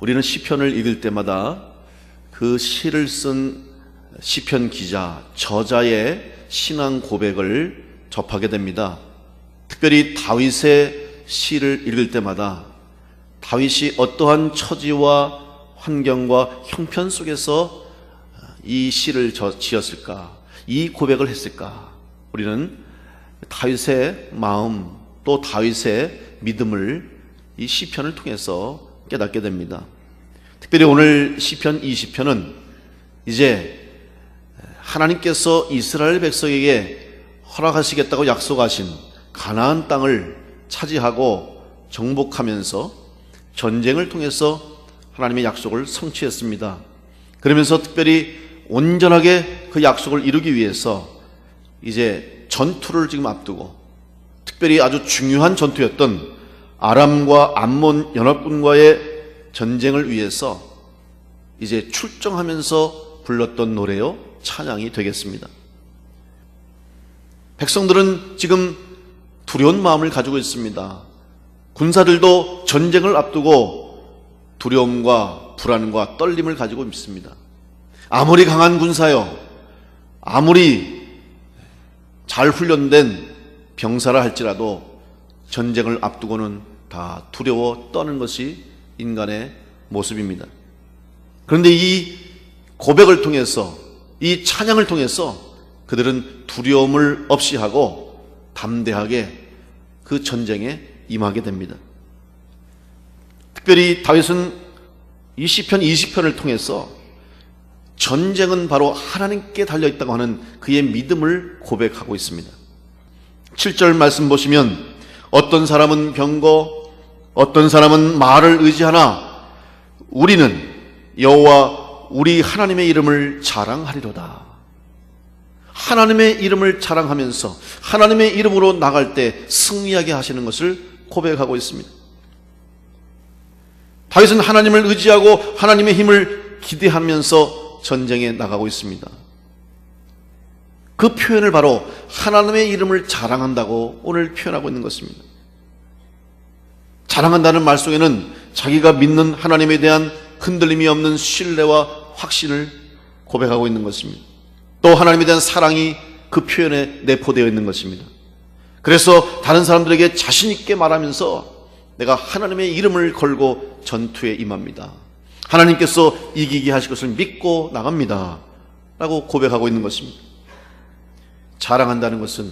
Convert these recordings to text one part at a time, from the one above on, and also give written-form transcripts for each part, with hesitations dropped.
우리는 시편을 읽을 때마다 그 시를 쓴 시편 기자, 저자의 신앙 고백을 접하게 됩니다. 특별히 다윗의 시를 읽을 때마다 다윗이 어떠한 처지와 환경과 형편 속에서 이 시를 지었을까, 이 고백을 했을까, 우리는 다윗의 마음 또 다윗의 믿음을 이 시편을 통해서 깨닫게 됩니다. 특별히 오늘 시편 20편은 이제 하나님께서 이스라엘 백성에게 허락하시겠다고 약속하신 가나안 땅을 차지하고 정복하면서 전쟁을 통해서 하나님의 약속을 성취했습니다. 그러면서 특별히 온전하게 그 약속을 이루기 위해서 이제 전투를 지금 앞두고, 특별히 아주 중요한 전투였던 아람과 암몬 연합군과의 전쟁을 위해서 이제 출정하면서 불렀던 노래요, 찬양이 되겠습니다. 백성들은 지금 두려운 마음을 가지고 있습니다. 군사들도 전쟁을 앞두고 두려움과 불안과 떨림을 가지고 있습니다. 아무리 강한 군사요, 아무리 잘 훈련된 병사라 할지라도 전쟁을 앞두고는 다 두려워 떠는 것이 인간의 모습입니다. 그런데 이 고백을 통해서, 이 찬양을 통해서 그들은 두려움을 없이 하고 담대하게 그 전쟁에 임하게 됩니다. 특별히 다윗은 이 시편 20편을 통해서 전쟁은 바로 하나님께 달려있다고 하는 그의 믿음을 고백하고 있습니다. 7절 말씀 보시면 어떤 사람은 병거, 어떤 사람은 말을 의지하나 우리는 여호와 우리 하나님의 이름을 자랑하리로다. 하나님의 이름을 자랑하면서 하나님의 이름으로 나갈 때 승리하게 하시는 것을 고백하고 있습니다. 다윗은 하나님을 의지하고 하나님의 힘을 기대하면서 전쟁에 나가고 있습니다. 그 표현을 바로 하나님의 이름을 자랑한다고 오늘 표현하고 있는 것입니다. 자랑한다는 말 속에는 자기가 믿는 하나님에 대한 흔들림이 없는 신뢰와 확신을 고백하고 있는 것입니다. 또 하나님에 대한 사랑이 그 표현에 내포되어 있는 것입니다. 그래서 다른 사람들에게 자신 있게 말하면서 내가 하나님의 이름을 걸고 전투에 임합니다. 하나님께서 이기게 하실 것을 믿고 나갑니다. 라고 고백하고 있는 것입니다. 자랑한다는 것은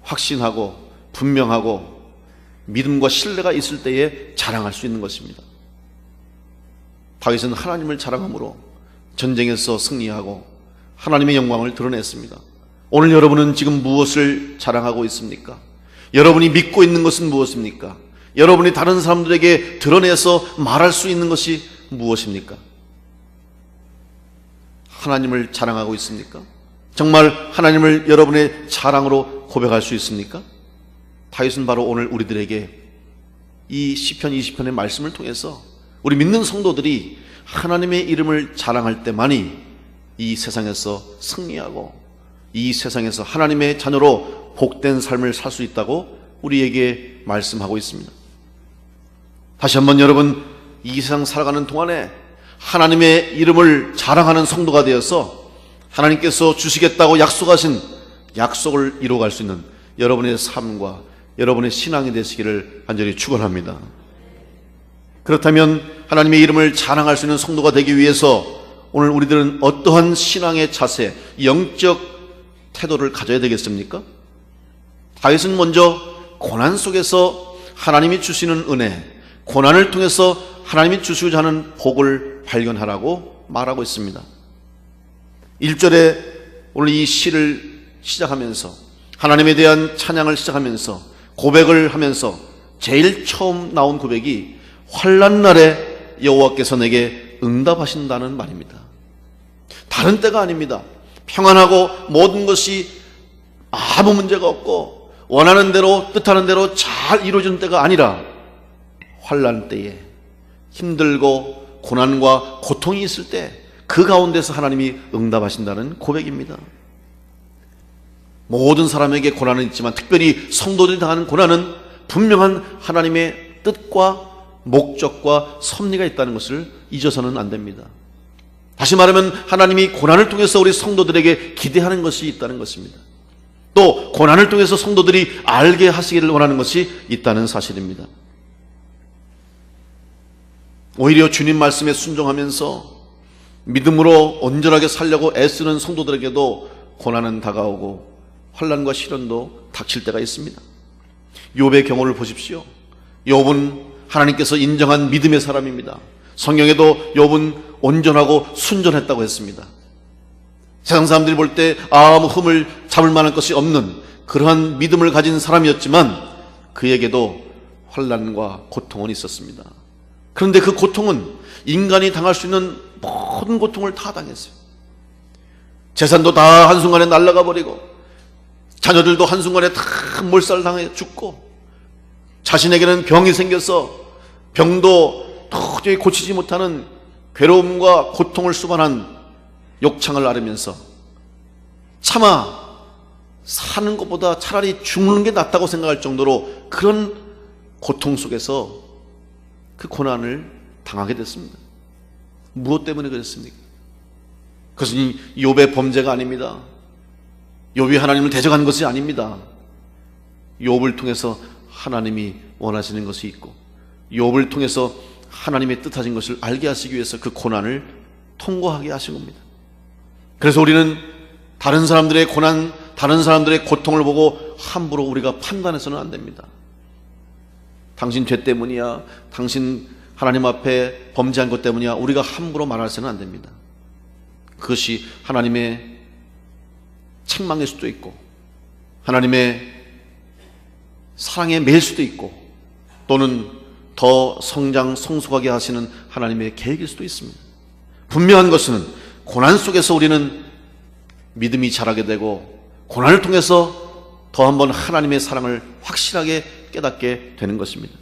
확신하고 분명하고 믿음과 신뢰가 있을 때에 자랑할 수 있는 것입니다. 다윗은 하나님을 자랑함으로 전쟁에서 승리하고 하나님의 영광을 드러냈습니다. 오늘 여러분은 지금 무엇을 자랑하고 있습니까? 여러분이 믿고 있는 것은 무엇입니까? 여러분이 다른 사람들에게 드러내서 말할 수 있는 것이 무엇입니까? 하나님을 자랑하고 있습니까? 정말 하나님을 여러분의 자랑으로 고백할 수 있습니까? 다윗은 바로 오늘 우리들에게 이 시편 20편의 말씀을 통해서 우리 믿는 성도들이 하나님의 이름을 자랑할 때만이 이 세상에서 승리하고 이 세상에서 하나님의 자녀로 복된 삶을 살 수 있다고 우리에게 말씀하고 있습니다. 다시 한번 여러분, 이 세상 살아가는 동안에 하나님의 이름을 자랑하는 성도가 되어서 하나님께서 주시겠다고 약속하신 약속을 이루어갈 수 있는 여러분의 삶과 여러분의 신앙이 되시기를 간절히 축원합니다. 그렇다면 하나님의 이름을 자랑할 수 있는 성도가 되기 위해서 오늘 우리들은 어떠한 신앙의 자세, 영적 태도를 가져야 되겠습니까? 다윗은 먼저 고난 속에서 하나님이 주시는 은혜, 고난을 통해서 하나님이 주시고자 하는 복을 발견하라고 말하고 있습니다. 1절에 오늘 이 시를 시작하면서 하나님에 대한 찬양을 시작하면서 고백을 하면서 제일 처음 나온 고백이 환난 날에 여호와께서 내게 응답하신다는 말입니다. 다른 때가 아닙니다. 평안하고 모든 것이 아무 문제가 없고 원하는 대로 뜻하는 대로 잘 이루어지는 때가 아니라 환난 때에 힘들고 고난과 고통이 있을 때 그 가운데서 하나님이 응답하신다는 고백입니다. 모든 사람에게 고난은 있지만 특별히 성도들이 당하는 고난은 분명한 하나님의 뜻과 목적과 섭리가 있다는 것을 잊어서는 안 됩니다. 다시 말하면 하나님이 고난을 통해서 우리 성도들에게 기대하는 것이 있다는 것입니다. 또 고난을 통해서 성도들이 알게 하시기를 원하는 것이 있다는 사실입니다. 오히려 주님 말씀에 순종하면서 믿음으로 온전하게 살려고 애쓰는 성도들에게도 고난은 다가오고 환난과 시련도 닥칠 때가 있습니다. 욥의 경우를 보십시오. 욥은 하나님께서 인정한 믿음의 사람입니다. 성경에도 욥은 온전하고 순전했다고 했습니다. 세상 사람들이 볼 때 아무 흠을 잡을 만한 것이 없는 그러한 믿음을 가진 사람이었지만 그에게도 환난과 고통은 있었습니다. 그런데 그 고통은 인간이 당할 수 있는 모든 고통을 다 당했어요. 재산도 다 한순간에 날아가 버리고 자녀들도 한순간에 다 몰살당해 죽고 자신에게는 병이 생겨서 병도 도저히 고치지 못하는 괴로움과 고통을 수반한 욕창을 앓으면서 차마 사는 것보다 차라리 죽는 게 낫다고 생각할 정도로 그런 고통 속에서 그 고난을 당하게 됐습니다. 무엇 때문에 그랬습니까? 그것은 욥의 범죄가 아닙니다. 욥이 하나님을 대적한 것이 아닙니다. 욥을 통해서 하나님이 원하시는 것이 있고 욥을 통해서 하나님의 뜻하신 것을 알게 하시기 위해서 그 고난을 통과하게 하신 겁니다. 그래서 우리는 다른 사람들의 고난, 다른 사람들의 고통을 보고 함부로 우리가 판단해서는 안 됩니다. 당신 죄 때문이야, 당신 하나님 앞에 범죄한 것 때문이야, 우리가 함부로 말해서는 안 됩니다. 그것이 하나님의 책망일 수도 있고 하나님의 사랑에 매일 수도 있고 또는 더 성장 성숙하게 하시는 하나님의 계획일 수도 있습니다. 분명한 것은 고난 속에서 우리는 믿음이 자라게 되고 고난을 통해서 더 한번 하나님의 사랑을 확실하게 깨닫게 되는 것입니다.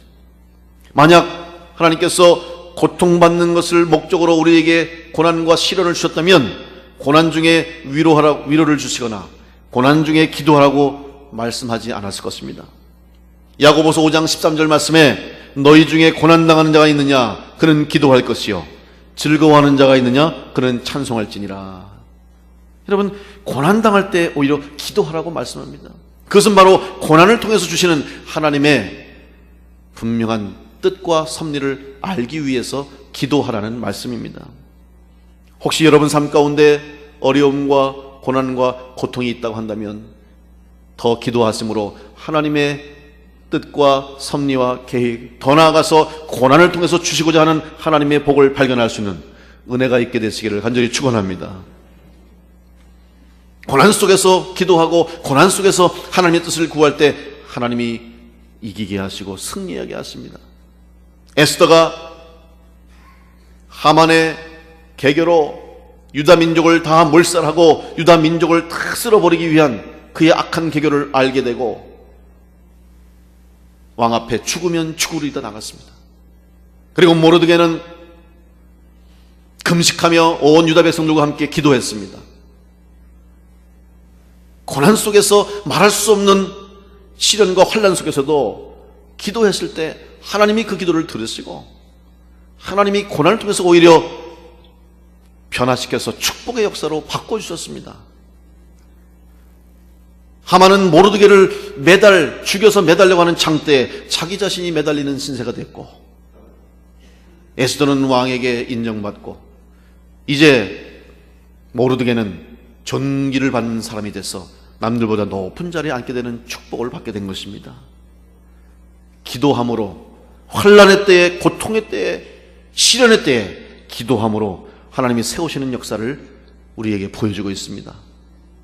만약 하나님께서 고통받는 것을 목적으로 우리에게 고난과 시련을 주셨다면 고난 중에 위로를 주시거나 고난 중에 기도하라고 말씀하지 않았을 것입니다. 야고보서 5장 13절 말씀에 너희 중에 고난당하는 자가 있느냐 그는 기도할 것이요 즐거워하는 자가 있느냐 그는 찬송할지니라. 여러분, 고난당할 때 오히려 기도하라고 말씀합니다. 그것은 바로 고난을 통해서 주시는 하나님의 분명한 뜻과 섭리를 알기 위해서 기도하라는 말씀입니다. 혹시 여러분 삶 가운데 어려움과 고난과 고통이 있다고 한다면 더 기도하심으로 하나님의 뜻과 섭리와 계획, 더 나아가서 고난을 통해서 주시고자 하는 하나님의 복을 발견할 수 있는 은혜가 있게 되시기를 간절히 축원합니다. 고난 속에서 기도하고 고난 속에서 하나님의 뜻을 구할 때 하나님이 이기게 하시고 승리하게 하십니다. 에스더가 하만의 계교로 유다 민족을 다 몰살하고 유다 민족을 다 쓸어버리기 위한 그의 악한 계교를 알게 되고 왕 앞에 죽으면 죽으리다 나갔습니다. 그리고 모르드게는 금식하며 온 유다 백성들과 함께 기도했습니다. 고난 속에서 말할 수 없는 시련과 환난 속에서도 기도했을 때 하나님이 그 기도를 들으시고 하나님이 고난을 통해서 오히려 변화시켜서 축복의 역사로 바꿔주셨습니다. 하만은 모르드게를 죽여서 매달려고 하는 장대에 자기 자신이 매달리는 신세가 됐고 에스더는 왕에게 인정받고 이제 모르드게는 존귀를 받는 사람이 돼서 남들보다 높은 자리에 앉게 되는 축복을 받게 된 것입니다. 기도함으로 환난의 때에, 고통의 때에, 시련의 때에 기도함으로 하나님이 세우시는 역사를 우리에게 보여주고 있습니다.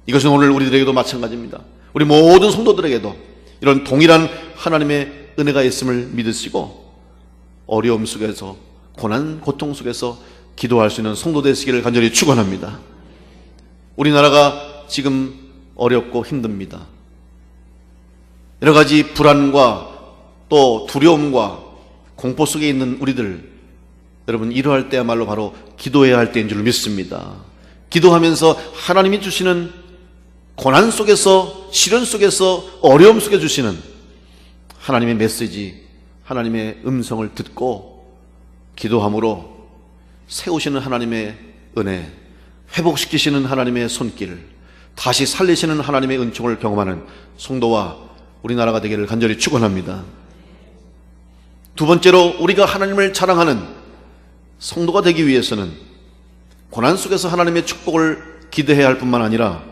이것은 오늘 우리들에게도 마찬가지입니다. 우리 모든 성도들에게도 이런 동일한 하나님의 은혜가 있음을 믿으시고 어려움 속에서, 고난, 고통 속에서 기도할 수 있는 성도 되시기를 간절히 축원합니다. 우리나라가 지금 어렵고 힘듭니다. 여러 가지 불안과 또 두려움과 공포 속에 있는 우리들, 여러분 이러할 때야말로 바로 기도해야 할 때인 줄 믿습니다. 기도하면서 하나님이 주시는 고난 속에서, 시련 속에서, 어려움 속에 주시는 하나님의 메시지, 하나님의 음성을 듣고 기도함으로 세우시는 하나님의 은혜, 회복시키시는 하나님의 손길, 다시 살리시는 하나님의 은총을 경험하는 성도와 우리나라가 되기를 간절히 축원합니다. 두 번째로, 우리가 하나님을 자랑하는 성도가 되기 위해서는 고난 속에서 하나님의 축복을 기대해야 할 뿐만 아니라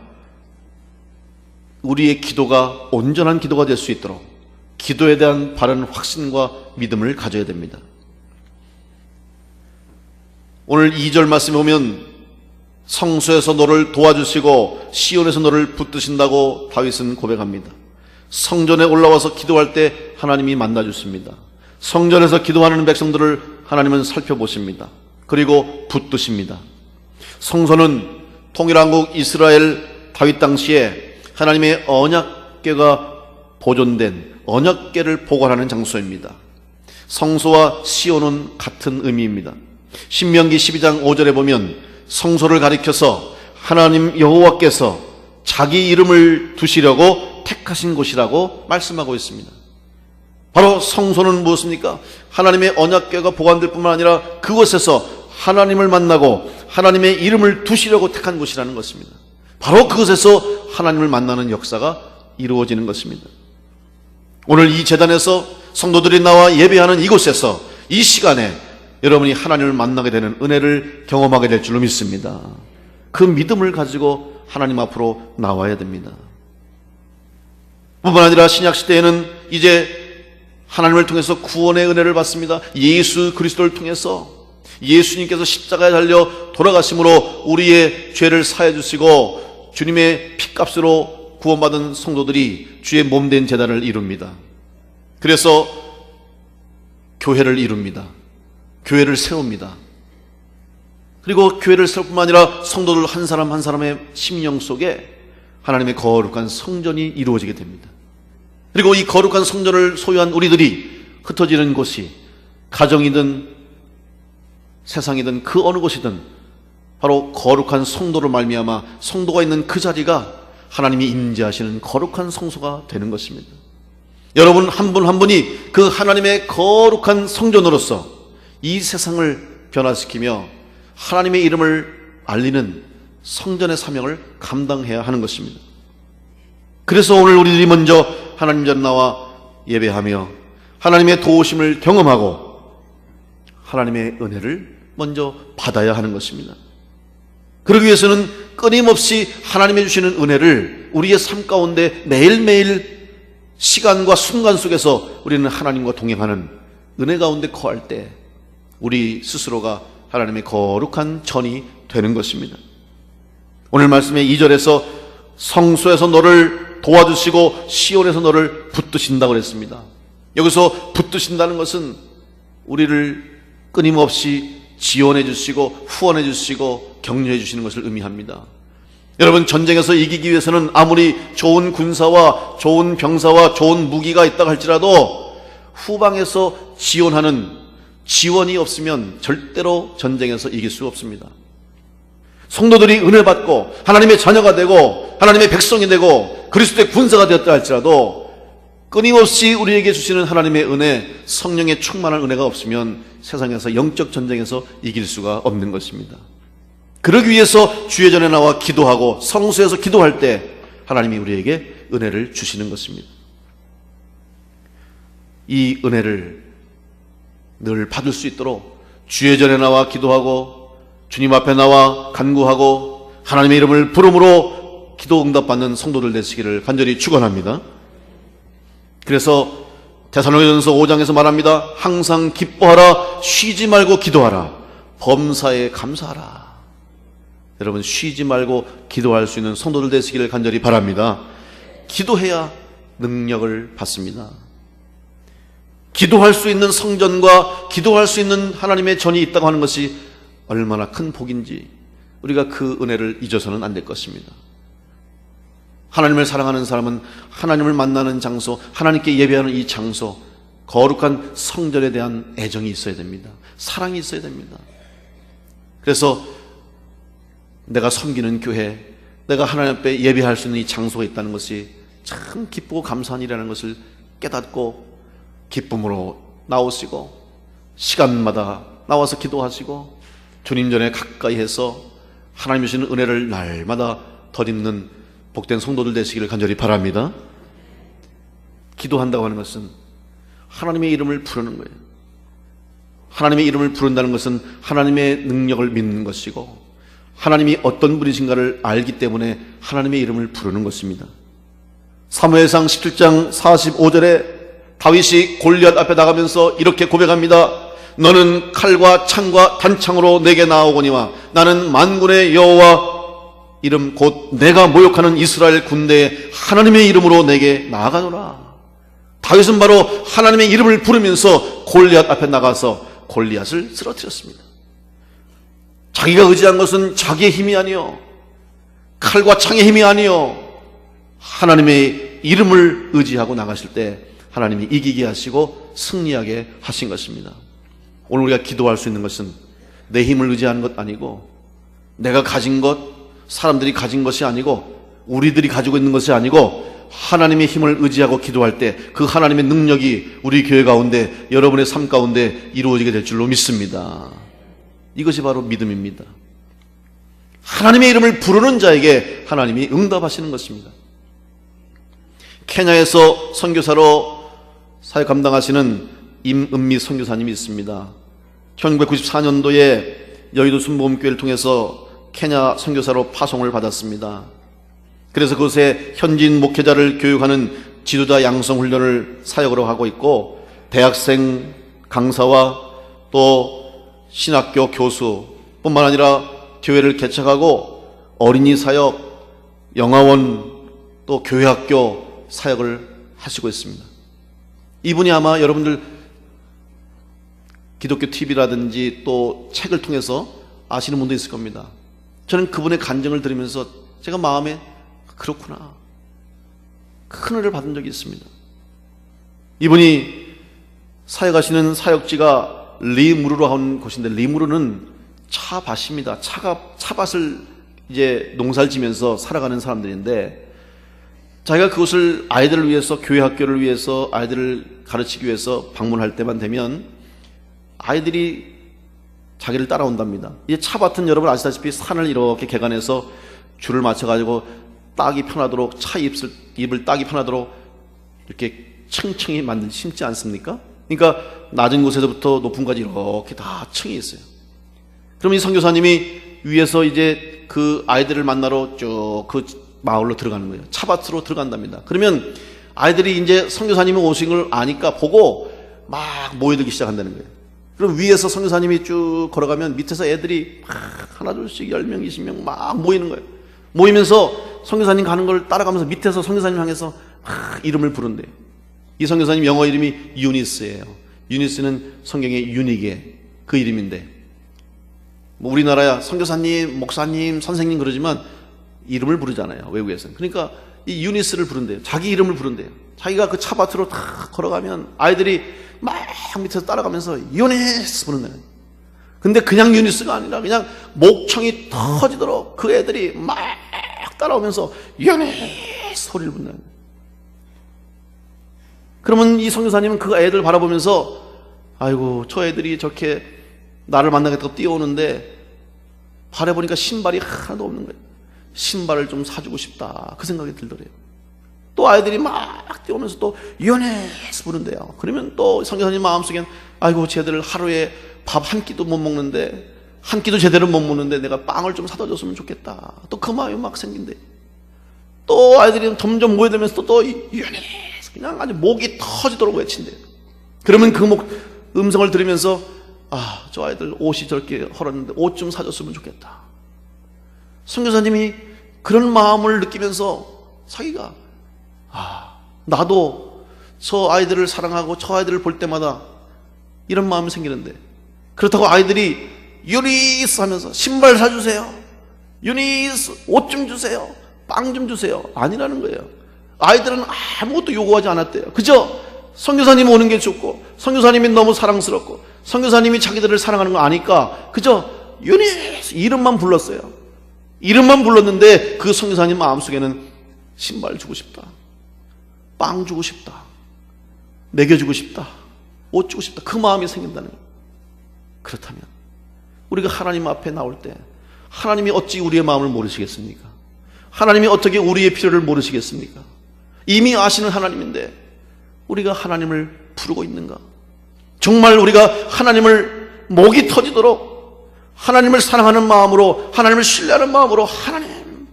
우리의 기도가 온전한 기도가 될 수 있도록 기도에 대한 바른 확신과 믿음을 가져야 됩니다. 오늘 2절 말씀에 보면 성소에서 너를 도와주시고 시온에서 너를 붙드신다고 다윗은 고백합니다. 성전에 올라와서 기도할 때 하나님이 만나주십니다. 성전에서 기도하는 백성들을 하나님은 살펴보십니다. 그리고 붙드십니다. 성소는 통일한국 이스라엘 다윗 당시에 하나님의 언약궤가 보존된 언약궤를 보관하는 장소입니다. 성소와 시온은 같은 의미입니다. 신명기 12장 5절에 보면 성소를 가리켜서 하나님 여호와께서 자기 이름을 두시려고 택하신 곳이라고 말씀하고 있습니다. 바로 성소는 무엇입니까? 하나님의 언약궤가 보관될 뿐만 아니라 그곳에서 하나님을 만나고 하나님의 이름을 두시려고 택한 곳이라는 것입니다. 바로 그곳에서 하나님을 만나는 역사가 이루어지는 것입니다. 오늘 이 제단에서 성도들이 나와 예배하는 이곳에서 이 시간에 여러분이 하나님을 만나게 되는 은혜를 경험하게 될 줄로 믿습니다. 그 믿음을 가지고 하나님 앞으로 나와야 됩니다. 뿐만 아니라 신약시대에는 이제 하나님을 통해서 구원의 은혜를 받습니다. 예수 그리스도를 통해서 예수님께서 십자가에 달려 돌아가심으로 우리의 죄를 사해 주시고 주님의 피값으로 구원받은 성도들이 주의 몸된 제단을 이룹니다. 그래서 교회를 이룹니다. 교회를 세웁니다. 그리고 교회를 세울 뿐만 아니라 성도들 한 사람 한 사람의 심령 속에 하나님의 거룩한 성전이 이루어지게 됩니다. 그리고 이 거룩한 성전을 소유한 우리들이 흩어지는 곳이 가정이든 세상이든 그 어느 곳이든 바로 거룩한 성도로 말미암아 성도가 있는 그 자리가 하나님이 임재하시는 거룩한 성소가 되는 것입니다. 여러분 한 분 한 분이 그 하나님의 거룩한 성전으로서 이 세상을 변화시키며 하나님의 이름을 알리는 성전의 사명을 감당해야 하는 것입니다. 그래서 오늘 우리들이 먼저 하나님 전 나와 예배하며 하나님의 도우심을 경험하고 하나님의 은혜를 먼저 받아야 하는 것입니다. 그러기 위해서는 끊임없이 하나님이 주시는 은혜를 우리의 삶 가운데 매일매일 시간과 순간 속에서 우리는 하나님과 동행하는 은혜 가운데 거할 때 우리 스스로가 하나님의 거룩한 전이 되는 것입니다. 오늘 말씀의 2절에서 성소에서 너를 도와주시고 시온에서 너를 붙드신다고 그랬습니다. 여기서 붙드신다는 것은 우리를 끊임없이 지원해 주시고 후원해 주시고 격려해 주시는 것을 의미합니다. 여러분 전쟁에서 이기기 위해서는 아무리 좋은 군사와 좋은 병사와 좋은 무기가 있다고 할지라도 후방에서 지원하는 지원이 없으면 절대로 전쟁에서 이길 수 없습니다. 성도들이 은혜 받고 하나님의 자녀가 되고 하나님의 백성이 되고 그리스도의 군사가 되었다 할지라도 끊임없이 우리에게 주시는 하나님의 은혜, 성령의 충만한 은혜가 없으면 세상에서 영적 전쟁에서 이길 수가 없는 것입니다. 그러기 위해서 주의 전에 나와 기도하고 성소에서 기도할 때 하나님이 우리에게 은혜를 주시는 것입니다. 이 은혜를 늘 받을 수 있도록 주의 전에 나와 기도하고 주님 앞에 나와 간구하고 하나님의 이름을 부름으로 기도 응답받는 성도들 되시기를 간절히 축원합니다. 그래서 데살로니가전서 5장에서 말합니다. 항상 기뻐하라, 쉬지 말고 기도하라, 범사에 감사하라. 여러분 쉬지 말고 기도할 수 있는 성도들 되시기를 간절히 바랍니다. 기도해야 능력을 받습니다. 기도할 수 있는 성전과 기도할 수 있는 하나님의 전이 있다고 하는 것이 얼마나 큰 복인지 우리가 그 은혜를 잊어서는 안 될 것입니다. 하나님을 사랑하는 사람은 하나님을 만나는 장소, 하나님께 예배하는 이 장소, 거룩한 성전에 대한 애정이 있어야 됩니다. 사랑이 있어야 됩니다. 그래서 내가 섬기는 교회, 내가 하나님 앞에 예배할 수 있는 이 장소가 있다는 것이 참 기쁘고 감사한 일이라는 것을 깨닫고 기쁨으로 나오시고 시간마다 나와서 기도하시고 주님 전에 가까이 해서 하나님 주시는 은혜를 날마다 덧입는 복된 성도들 되시기를 간절히 바랍니다. 기도한다고 하는 것은 하나님의 이름을 부르는 거예요. 하나님의 이름을 부른다는 것은 하나님의 능력을 믿는 것이고 하나님이 어떤 분이신가를 알기 때문에 하나님의 이름을 부르는 것입니다. 사무엘상 17장 45절에 다윗이 골리앗 앞에 나가면서 이렇게 고백합니다. 너는 칼과 창과 단창으로 내게 나오거니와 나는 만군의 여호와 이름 곧 내가 모욕하는 이스라엘 군대의 하나님의 이름으로 내게 나아가노라. 다윗은 바로 하나님의 이름을 부르면서 골리앗 앞에 나가서 골리앗을 쓰러뜨렸습니다. 자기가 의지한 것은 자기의 힘이 아니요 칼과 창의 힘이 아니요 하나님의 이름을 의지하고 나가실 때 하나님이 이기게 하시고 승리하게 하신 것입니다. 오늘 우리가 기도할 수 있는 것은 내 힘을 의지하는 것 아니고 내가 가진 것, 사람들이 가진 것이 아니고 우리들이 가지고 있는 것이 아니고 하나님의 힘을 의지하고 기도할 때 그 하나님의 능력이 우리 교회 가운데 여러분의 삶 가운데 이루어지게 될 줄로 믿습니다. 이것이 바로 믿음입니다. 하나님의 이름을 부르는 자에게 하나님이 응답하시는 것입니다. 케냐에서 선교사로 사역 감당하시는 임은미 선교사님이 있습니다. 1994년도에 여의도 순복음교회를 통해서 케냐 선교사로 파송을 받았습니다. 그래서 그곳에 현지인 목회자를 교육하는 지도자 양성 훈련을 사역으로 하고 있고 대학생 강사와 또 신학교 교수뿐만 아니라 교회를 개척하고 어린이 사역, 영화원 또 교회학교 사역을 하시고 있습니다. 이분이 아마 여러분들 기독교 TV라든지 또 책을 통해서 아시는 분도 있을 겁니다. 저는 그분의 간증을 들으면서 제가 마음에 그렇구나 큰 은혜를 받은 적이 있습니다. 이분이 사역하시는 사역지가 리무르로 한 곳인데 리무르는 차밭입니다. 차밭을 이제 농사를 지면서 살아가는 사람들인데 자기가 그곳을 아이들을 위해서 교회 학교를 위해서 아이들을 가르치기 위해서 방문할 때만 되면 아이들이 자기를 따라온답니다. 이 차밭은 여러분 아시다시피 산을 이렇게 개간해서 줄을 맞춰가지고 따기 편하도록 잎을 따기 편하도록 이렇게 층층이 심지 않습니까? 그러니까 낮은 곳에서부터 높은 곳까지 이렇게 다 층이 있어요. 그럼 이 선교사님이 위에서 이제 그 아이들을 만나러 쭉 그 마을로 들어가는 거예요. 차밭으로 들어간답니다. 그러면 아이들이 이제 선교사님이 오신 걸 아니까 보고 막 모여들기 시작한다는 거예요. 그럼 위에서 선교사님이 쭉 걸어가면 밑에서 애들이 막 하나 둘씩 10명 20명 막 모이는 거예요. 모이면서 선교사님 가는 걸 따라가면서 밑에서 선교사님 향해서 막 이름을 부른대요. 이 선교사님 영어 이름이 유니스예요. 유니스는 성경의 유니게 그 이름인데 뭐 우리나라야 선교사님, 목사님, 선생님 그러지만 이름을 부르잖아요. 외국에서는. 그러니까 이 유니스를 부른대요. 자기 이름을 부른대요. 자기가 그 차밭으로 다 걸어가면 아이들이 막 밑에서 따라가면서 유니스 부른대요. 근데 그냥 유니스가 아니라 그냥 목청이 터지도록 그 애들이 막 따라오면서 유니스 소리를 부른다는 거예요. 그러면 이 선교사님은 그 애들 바라보면서 아이고 저 애들이 저렇게 나를 만나겠다고 뛰어오는데 발에 보니까 신발이 하나도 없는 거예요. 신발을 좀 사주고 싶다 그 생각이 들더래요. 또 아이들이 막 뛰어오면서 또 유네스 부른대요. 그러면 또 선교사님 마음속엔 아이고 쟤들 하루에 밥 한 끼도 못 먹는데 한 끼도 제대로 못 먹는데 내가 빵을 좀 사다 줬으면 좋겠다. 또 그 마음이 막 생긴대. 또 아이들이 점점 모여들면서 또 유네스 그냥 아주 목이 터지도록 외친대요. 그러면 그 음성을 들으면서 아, 저 아이들 옷이 저렇게 헐었는데 옷 좀 사줬으면 좋겠다. 선교사님이 그런 마음을 느끼면서 자기가 나도 저 아이들을 사랑하고 저 아이들을 볼 때마다 이런 마음이 생기는데 그렇다고 아이들이 유니스 하면서 신발 사주세요. 유니스 옷 좀 주세요. 빵 좀 주세요. 아니라는 거예요. 아이들은 아무것도 요구하지 않았대요. 그저 선교사님이 오는 게 좋고 선교사님이 너무 사랑스럽고 선교사님이 자기들을 사랑하는 거 아니까 그저 유니스 이름만 불렀어요. 이름만 불렀는데 그 선교사님 마음속에는 신발 주고 싶다. 빵 주고 싶다. 먹여주고 싶다. 옷 주고 싶다. 그 마음이 생긴다는 거예요. 그렇다면 우리가 하나님 앞에 나올 때 하나님이 어찌 우리의 마음을 모르시겠습니까? 하나님이 어떻게 우리의 필요를 모르시겠습니까? 이미 아시는 하나님인데 우리가 하나님을 부르고 있는가? 정말 우리가 하나님을 목이 터지도록 하나님을 사랑하는 마음으로, 하나님을 신뢰하는 마음으로 하나님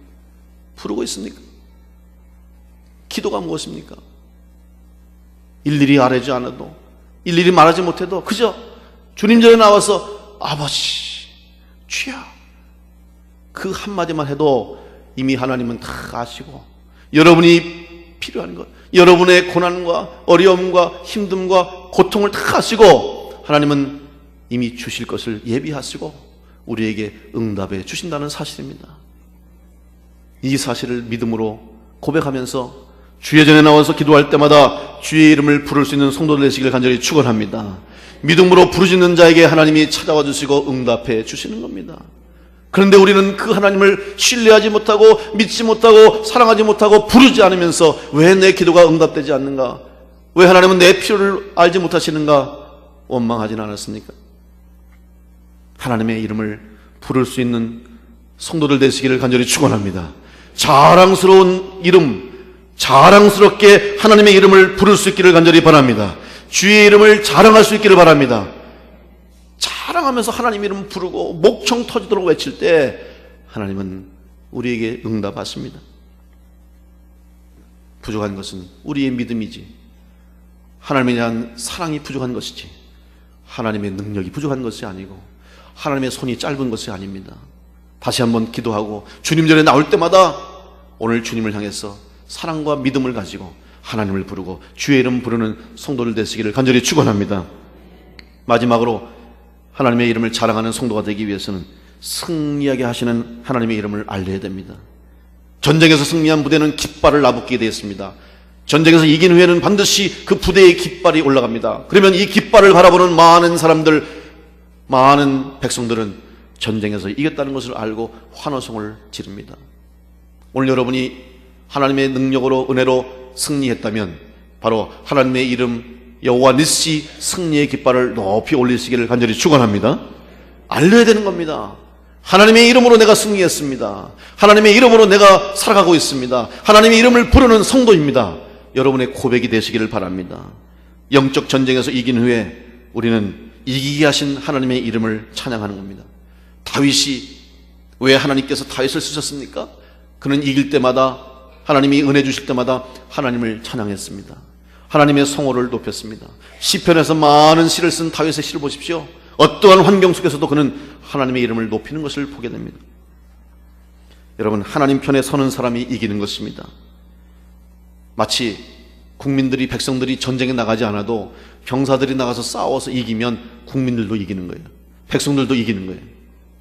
부르고 있습니까? 기도가 무엇입니까? 일일이 아뢰지 않아도, 일일이 말하지 못해도 그저 주님 전에 나와서 아버지, 주여, 그 한마디만 해도 이미 하나님은 다 아시고 여러분이 필요한 것, 여러분의 고난과 어려움과 힘듦과 고통을 다 아시고 하나님은 이미 주실 것을 예비하시고 우리에게 응답해 주신다는 사실입니다. 이 사실을 믿음으로 고백하면서 주의 전에 나와서 기도할 때마다 주의 이름을 부를 수 있는 성도들 되시길 간절히 축원합니다. 믿음으로 부르짖는 자에게 하나님이 찾아와 주시고 응답해 주시는 겁니다. 그런데 우리는 그 하나님을 신뢰하지 못하고 믿지 못하고 사랑하지 못하고 부르지 않으면서 왜 내 기도가 응답되지 않는가? 왜 하나님은 내 필요를 알지 못하시는가? 원망하지는 않았습니까? 하나님의 이름을 부를 수 있는 성도들 되시기를 간절히 축원합니다. 자랑스러운 이름, 자랑스럽게 하나님의 이름을 부를 수 있기를 간절히 바랍니다. 주의 이름을 자랑할 수 있기를 바랍니다. 자랑하면서 하나님 이름 부르고 목청 터지도록 외칠 때 하나님은 우리에게 응답하십니다. 부족한 것은 우리의 믿음이지 하나님에 대한 사랑이 부족한 것이지 하나님의 능력이 부족한 것이 아니고 하나님의 손이 짧은 것이 아닙니다. 다시 한번 기도하고 주님 전에 나올 때마다 오늘 주님을 향해서 사랑과 믿음을 가지고 하나님을 부르고 주의 이름 부르는 성도들 되시기를 간절히 축원합니다. 마지막으로 하나님의 이름을 자랑하는 성도가 되기 위해서는 승리하게 하시는 하나님의 이름을 알려야 됩니다. 전쟁에서 승리한 부대는 깃발을 나붙게 되어 있습니다. 전쟁에서 이긴 후에는 반드시 그 부대의 깃발이 올라갑니다. 그러면 이 깃발을 바라보는 많은 사람들, 많은 백성들은 전쟁에서 이겼다는 것을 알고 환호성을 지릅니다. 오늘 여러분이 하나님의 능력으로 은혜로 승리했다면 바로 하나님의 이름 여호와 니시 승리의 깃발을 높이 올리시기를 간절히 축원합니다. 알려야 되는 겁니다. 하나님의 이름으로 내가 승리했습니다. 하나님의 이름으로 내가 살아가고 있습니다. 하나님의 이름을 부르는 성도입니다. 여러분의 고백이 되시기를 바랍니다. 영적 전쟁에서 이긴 후에 우리는 이기게 하신 하나님의 이름을 찬양하는 겁니다. 다윗이 왜 하나님께서 다윗을 쓰셨습니까? 그는 이길 때마다 하나님이 은혜 주실 때마다 하나님을 찬양했습니다. 하나님의 성호를 높였습니다. 시편에서 많은 시를 쓴 다윗의 시를 보십시오. 어떠한 환경 속에서도 그는 하나님의 이름을 높이는 것을 보게 됩니다. 여러분, 하나님 편에 서는 사람이 이기는 것입니다. 마치 국민들이, 백성들이 전쟁에 나가지 않아도 병사들이 나가서 싸워서 이기면 국민들도 이기는 거예요. 백성들도 이기는 거예요.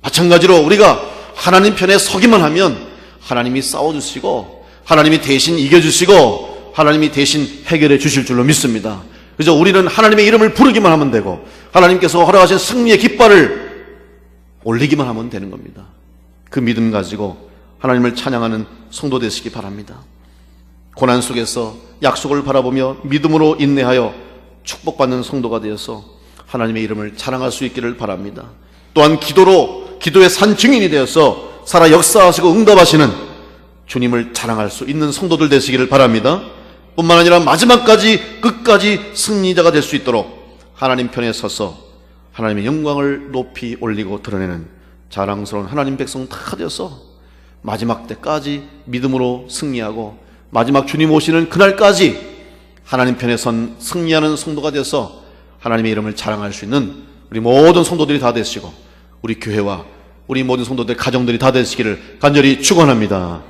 마찬가지로 우리가 하나님 편에 서기만 하면 하나님이 싸워주시고 하나님이 대신 이겨주시고 하나님이 대신 해결해 주실 줄로 믿습니다. 그래서 우리는 하나님의 이름을 부르기만 하면 되고 하나님께서 허락하신 승리의 깃발을 올리기만 하면 되는 겁니다. 그 믿음 가지고 하나님을 찬양하는 성도 되시기 바랍니다. 고난 속에서 약속을 바라보며 믿음으로 인내하여 축복받는 성도가 되어서 하나님의 이름을 자랑할 수 있기를 바랍니다. 또한 기도의 산 증인이 되어서 살아 역사하시고 응답하시는 주님을 자랑할 수 있는 성도들 되시기를 바랍니다. 뿐만 아니라 마지막까지 끝까지 승리자가 될 수 있도록 하나님 편에 서서 하나님의 영광을 높이 올리고 드러내는 자랑스러운 하나님 백성 다 되어서 마지막 때까지 믿음으로 승리하고 마지막 주님 오시는 그날까지 하나님 편에 선 승리하는 성도가 되어서 하나님의 이름을 자랑할 수 있는 우리 모든 성도들이 다 되시고 우리 교회와 우리 모든 성도들 가정들이 다 되시기를 간절히 축원합니다.